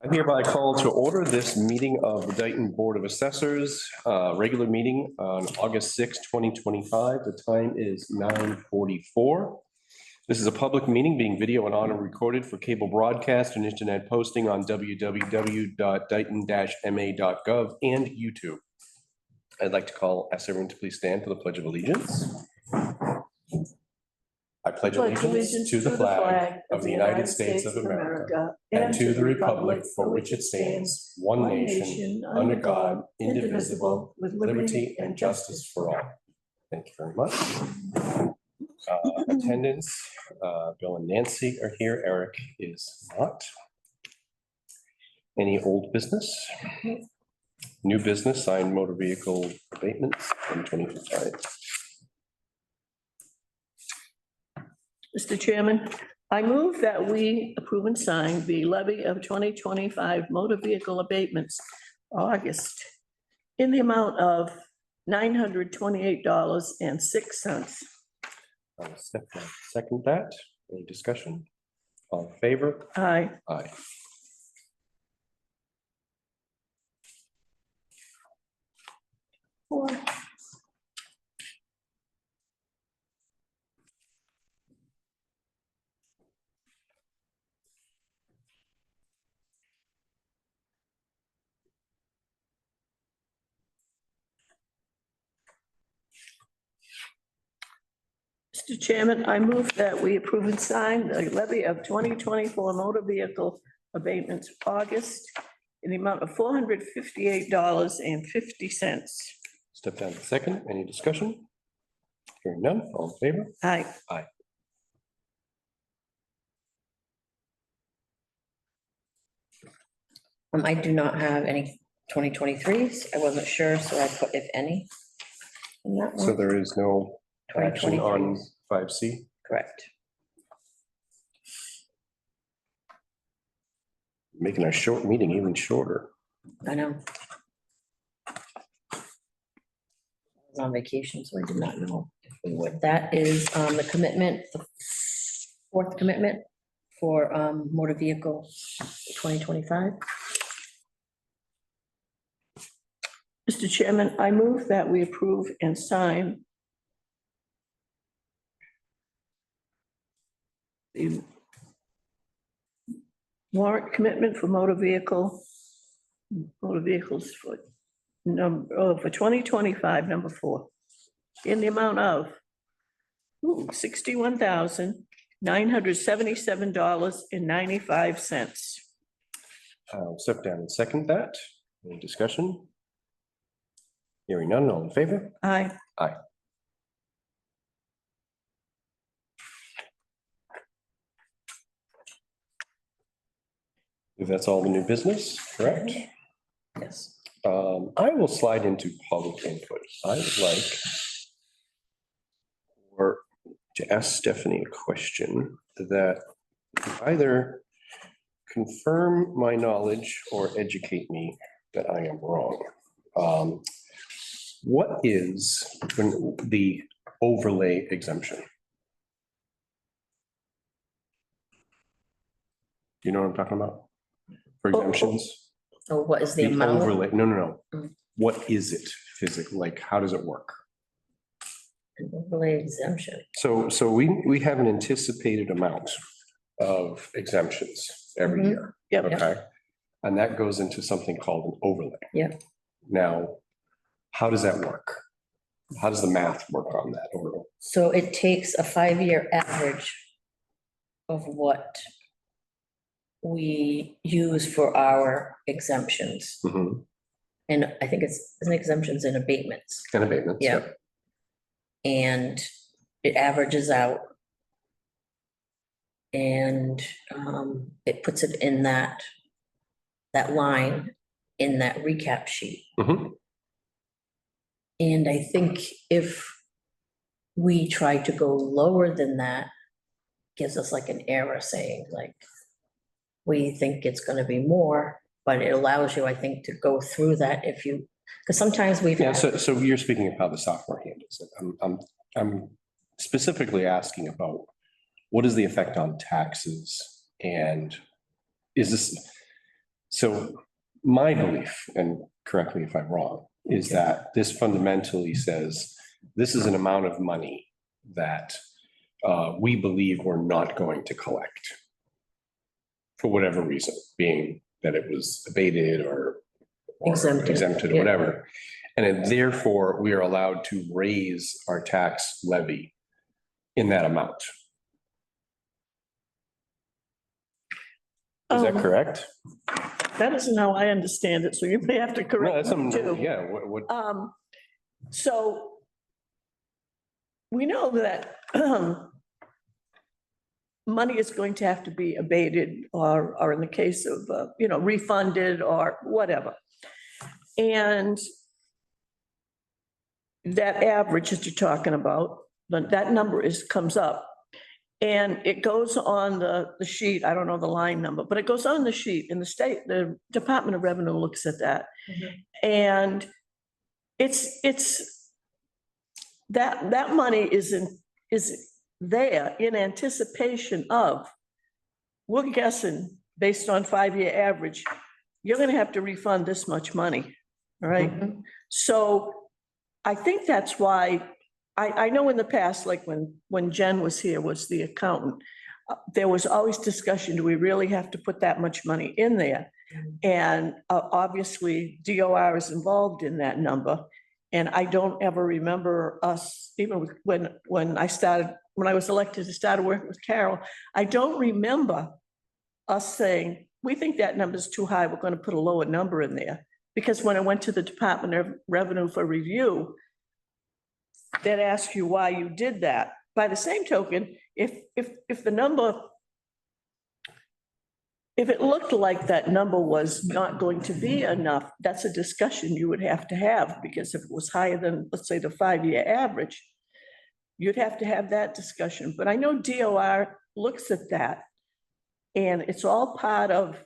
I hereby call to order this meeting of the Dayton Board of Assessors, regular meeting on August 6, 2025. The time is 9:44. This is a public meeting being video and audio recorded for cable broadcast and internet posting on www.dayton-ma.gov and YouTube. I'd like to ask everyone to please stand for the Pledge of Allegiance. I pledge allegiance to the flag of the United States of America and to the republic for which it stands, one nation, under God, indivisible, with liberty and justice for all. Thank you very much. Attendance, Bill and Nancy are here. Eric is not. Any old business? New business, signed motor vehicle abatements in 2025. Mr. Chairman, I move that we approve and sign the levy of 2025 motor vehicle abatements, August, in the amount of $928.06. I'll second that. Any discussion? All in favor? Aye. Aye. Four. Mr. Chairman, I move that we approve and sign the levy of 2024 motor vehicle abatements, August, in the amount of $458.50. Step down to second. Any discussion? Hearing none. All in favor? Aye. Aye. I do not have any 2023s. I wasn't sure, so I put if any. in that So one. there is no action on 5C? Correct. Making our short meeting even shorter. I know. I was on vacation, so I did not know if we would. That is the commitment, the fourth commitment for motor vehicle 2025. Mr. Chairman, I move that we approve and sign the warrant commitment for motor vehicles for for 2025, number 4, in the amount of $61,977.95. I'll step down and second that. Any discussion? Hearing none. All in favor? Aye. Aye. If that's all the new business, correct? Yes. I will slide into public input. I would like to ask Stephanie a question that either confirm my knowledge or educate me that I am wrong. What is the overlay exemption? You know what I'm talking about? For exemptions? So what is the The amount? overlay, no. Mm. What is it physically? Like, how does it work? An overlay exemption. So we have an anticipated amount of exemptions every Mhm. year. Yep. Okay. And that goes into something called an overlay. Yeah. Now, how does that work? How does the math work on that overlay? So it takes a 5-year average of what we use for our exemptions. Mhm. And I think isn't exemptions and abatements. And abatements. Yeah. And it averages out. And it puts it in that line in that recap sheet. Mhm. And I think if we try to go lower than that, gives us like an error saying like, we think it's gonna be more, but it allows you, I think, to go through that if you, because sometimes we've. Yeah, so you're speaking of how the software handles it. I'm specifically asking about what is the effect on taxes, and is this, So my belief, and correct me if I'm wrong, is that this fundamentally says this is an amount of money that we believe we're not going to collect for whatever reason, being that it was abated or exempted or Yeah. whatever. And then therefore, we are allowed to raise our tax levy in that amount. Is that correct? That isn't how I understand it, so you may have to No, correct that's me something, too. yeah, what, So we know that money is going to have to be abated or in the case of, refunded or whatever. And that average that you're talking about, that number comes up. And it goes on the sheet, I don't know the line number, but it goes on the sheet in the Department of Revenue looks at that. And it's that money is there in anticipation of, we're guessing based on 5-year average, you're gonna have to refund this much money, all right? So I think that's why, I know in the past, like when Jen was here, was the accountant, there was always discussion, do we really have to put that much money in there? And obviously DOR is involved in that number. And I don't ever remember us, even when I was elected to start working with Carol, I don't remember us saying, we think that number's too high, we're going to put a lower number in there. Because when I went to the Department of Revenue for review, they'd ask you why you did that. By the same token, if the number, if it looked like that number was not going to be enough, that's a discussion you would have to have, because if it was higher than, let's say, the 5-year average, you'd have to have that discussion. But I know DOR looks at that, and it's all part of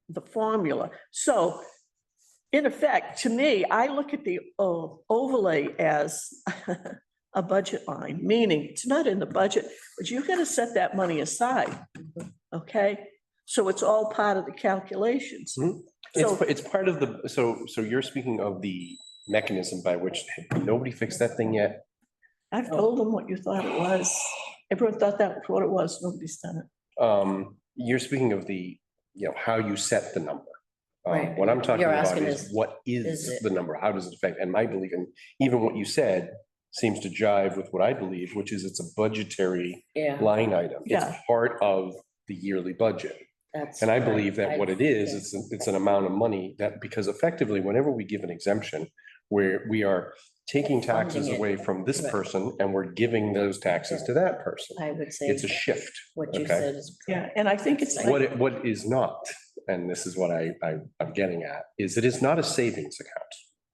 the formula. So in effect, to me, I look at the overlay as a budget line, meaning it's not in the budget, but you've got to set that money aside, okay? So it's all part of the calculations. So it's part of the, so you're speaking of the mechanism by which nobody fixed that thing yet? I've told them what you thought it was. Everyone thought that was what it was. Nobody's done it. You're speaking of the, how you set the number. Right. What I'm talking You're about asking is what is is it- the number? How does it affect? And my belief, and even what you said seems to jive with what I believe, which is it's a budgetary Yeah, line item. It's Yeah. part of the yearly budget. that's. And I believe that what it is, yeah. it's an amount of money that, because effectively, whenever we give an exemption, where we are taking taxes Funding it. away from this Right. person and we're giving those taxes to that person. I would say It's a shift. what you okay? said is. Yeah, and I think it's like, What is not, and this is what I'm getting at, is it is not a savings account.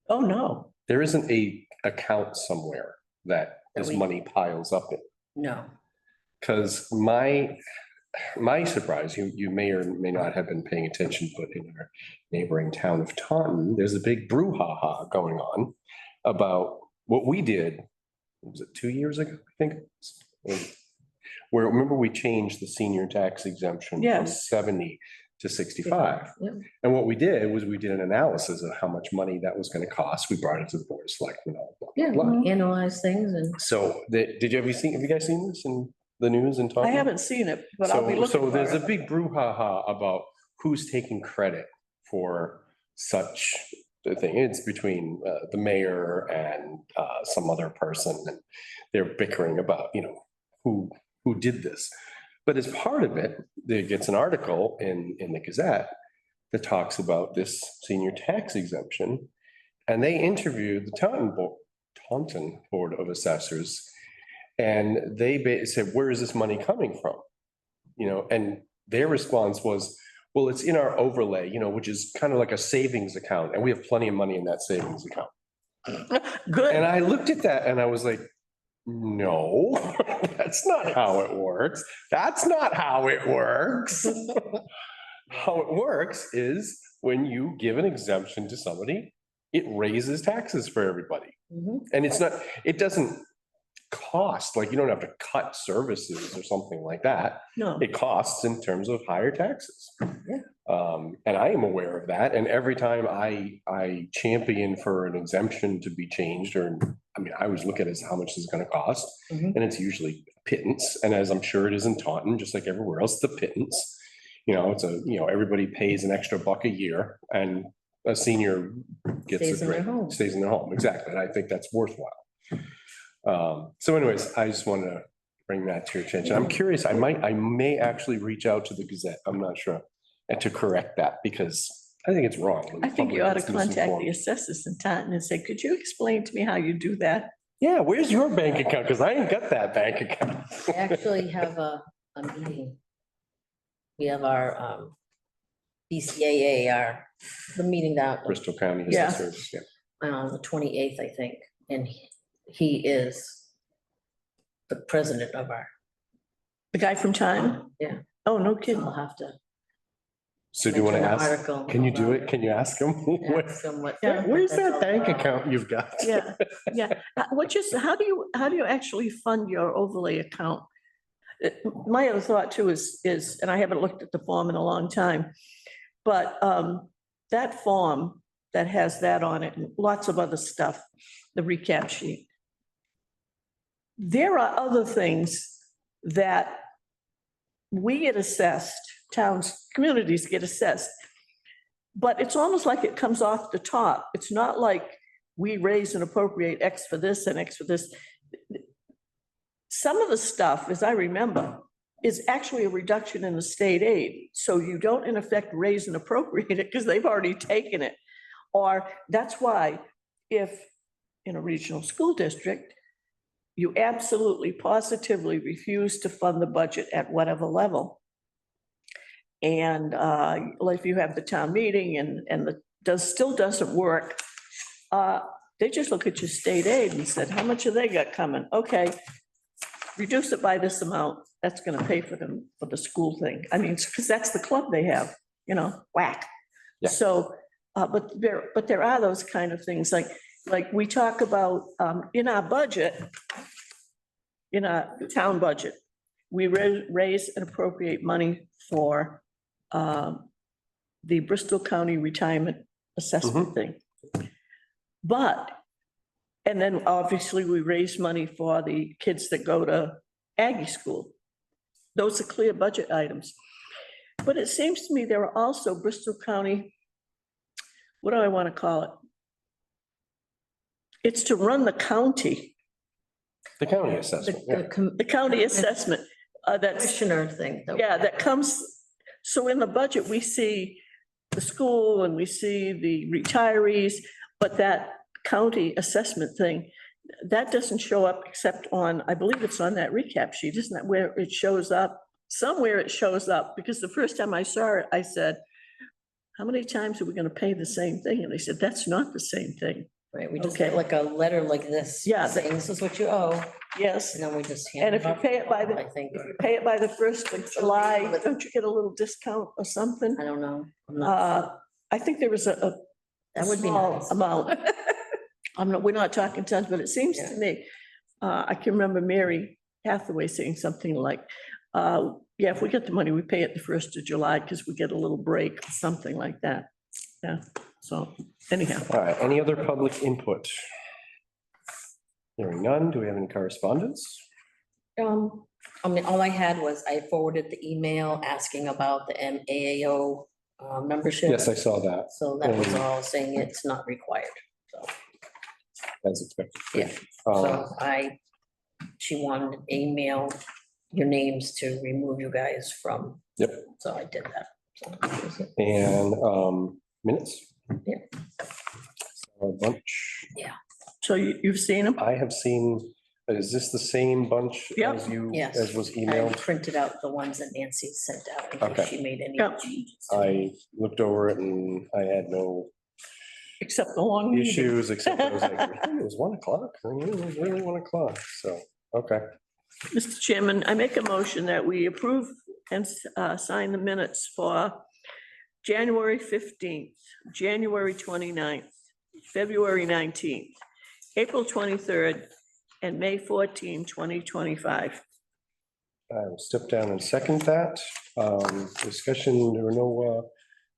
oh, no. There isn't a account somewhere that this money piles up in. No, Because my surprise, you may or may not have been paying attention, but in our neighboring town of Taunton, there's a big brouhaha going on about what we did, was it 2 years ago, I think? Where, remember, we changed the senior tax exemption from Yes. 70 to 65. yeah, And what we did was we did an analysis of how much money that was going to cost. We brought it to the board of selectmen. yeah, blah, blah. analyze things and. So have you guys seen this in the news and I talking? haven't seen it, but I'll be looking So for there's a it. big brouhaha about who's taking credit for such a thing. It's between the mayor and some other person, and they're bickering about, who did this. But as part of it, there gets an article in the Gazette that talks about this senior tax exemption. And they interviewed the Taunton Board of Assessors. And they said, where is this money coming from? And their response was, well, it's in our overlay, which is kind of like a savings account. And we have plenty of money in that savings account. And Good. I looked at that and I was like, no, that's not how it works. That's not how it works. How it works is when you give an exemption to somebody, it raises taxes for everybody. Mhm. And it doesn't cost, like you don't have to cut services or something like that. No, It costs in terms of higher taxes. Yeah. And I am aware of that. And every time I champion for an exemption to be changed, or, I mean, I always look at it as how much is it gonna cost? Mhm. And it's usually pittance. And as I'm sure it is in Taunton, just like everywhere else, the pittance. You know, it's everybody pays an extra $1 a year and a senior gets Stays a in their drink, home. stays in their home. Exactly. And I think that's worthwhile. So anyways, I just wanted to bring that to your attention. I'm curious, I may actually reach out to the Gazette. I'm not sure. And to correct that, because I think it's wrong. when the I think you public ought to gets contact the misinformed. assessors in Taunton and say, could you explain to me how you do that? Yeah, where's your bank account? Because I ain't got that bank account. I actually have a meeting. We have our BCAA, the meeting that Bristol County Yeah. Assessors, yeah. on the 28th, I think, and he is the president of our, The guy from Taunton? yeah. Oh, no So kidding. I'll have to. So do you want to mention the ask? article Can you do about it? Can you ask him? Ask him what. Yeah, Where's that's that all bank about. account you've got? Yeah, yeah. How do you actually fund your overlay account? My other thought too is, and I haven't looked at the form in a long time, but that form that has that on it and lots of other stuff, the recap sheet. There are other things that we get assessed, towns, communities get assessed. But it's almost like it comes off the top. It's not like we raise and appropriate X for this and X for this. Some of the stuff, as I remember, is actually a reduction in the state aid. So you don't in effect raise and appropriate it because they've already taken it. Or that's why if in a regional school district, you absolutely positively refuse to fund the budget at whatever level. And like if you have the town meeting and still doesn't work, they just look at your state aid and said, how much have they got coming? Okay, reduce it by this amount. That's gonna pay for them for the school thing. I mean, because that's the club they have, whack. Yeah. So, but there are those kind of things like we talk about in our budget, in our town budget, we raise and appropriate money for the Bristol County Retirement Assessment thing. But, and then obviously we raise money for the kids that go to Aggie school. Those are clear budget items. But it seems to me there are also Bristol County, what do I want to call it? It's to run the county, The county assessment, yeah. the county assessment. That's, Commissioner thing. yeah, that comes, so in the budget, we see the school and we see the retirees, but that county assessment thing, that doesn't show up except on, I believe it's on that recap sheet, isn't that where it shows up? Somewhere it shows up, because the first time I saw it, I said, how many times are we gonna pay the same thing? And they said, that's not the same thing. Right, we just Okay. get like a letter like this. Yeah. Saying this is what you owe, Yes, and then we just. and hand if you off. pay it by I think, if you pay it by the 1st of July, don't you get a little discount or something? I don't know. I'm not- I think there was a That would be small nice. amount. We're not talking tons, but it seems to me, I can remember Mary Hathaway saying something like, yeah, if we get the money, we pay it the 1st of July because we get a little break, something like that. Yeah, so anyhow, All right, any other public input? Hearing none, do we have any correspondence? I mean, all I had was I forwarded the email asking about the MAAO membership. Yes, I saw that, So that was all saying it's not required, so, as expected. yeah. So she wanted to email your names to remove you guys from. Yep. So I did that. So that was it. And minutes? Yeah. A bunch. so you've seen them? I have seen, is this the same bunch Yep. as you, Yes. as was I emailed? printed out the ones that Nancy sent out in Okay. case she made any Yep. changes. I looked over it and I had no Except the long meeting. issues, except I was like, it was 1 o'clock. I mean, it was really 1 o'clock, so, okay. Mr. Chairman, I make a motion that we approve and sign the minutes for January 15th, January 29th, February 19th, April 23rd, and May 14, 2025. I will step down and second that. Discussion, there were no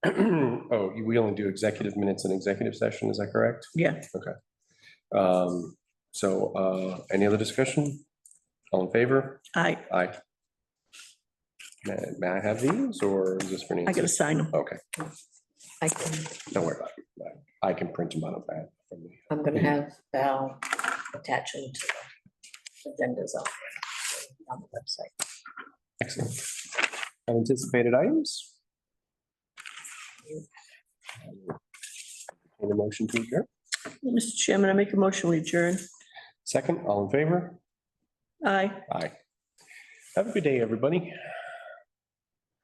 Oh, we only do executive minutes in executive session, is that correct? Yeah, So any other discussion? All in favor? I Aye. May I have these, or is this for Nancy? gotta sign them. Okay, I can, don't worry about it. I can print them out of that. from the- I'm gonna have Val attach them to the agendas on the website. Excellent. Unanticipated items? Any motion to adjourn? Mr. Chairman, I make a motion, we adjourn. Second, all in favor? Aye. Aye. Have a good day, everybody.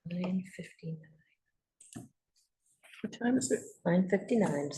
9:59. What time is it? 9:59.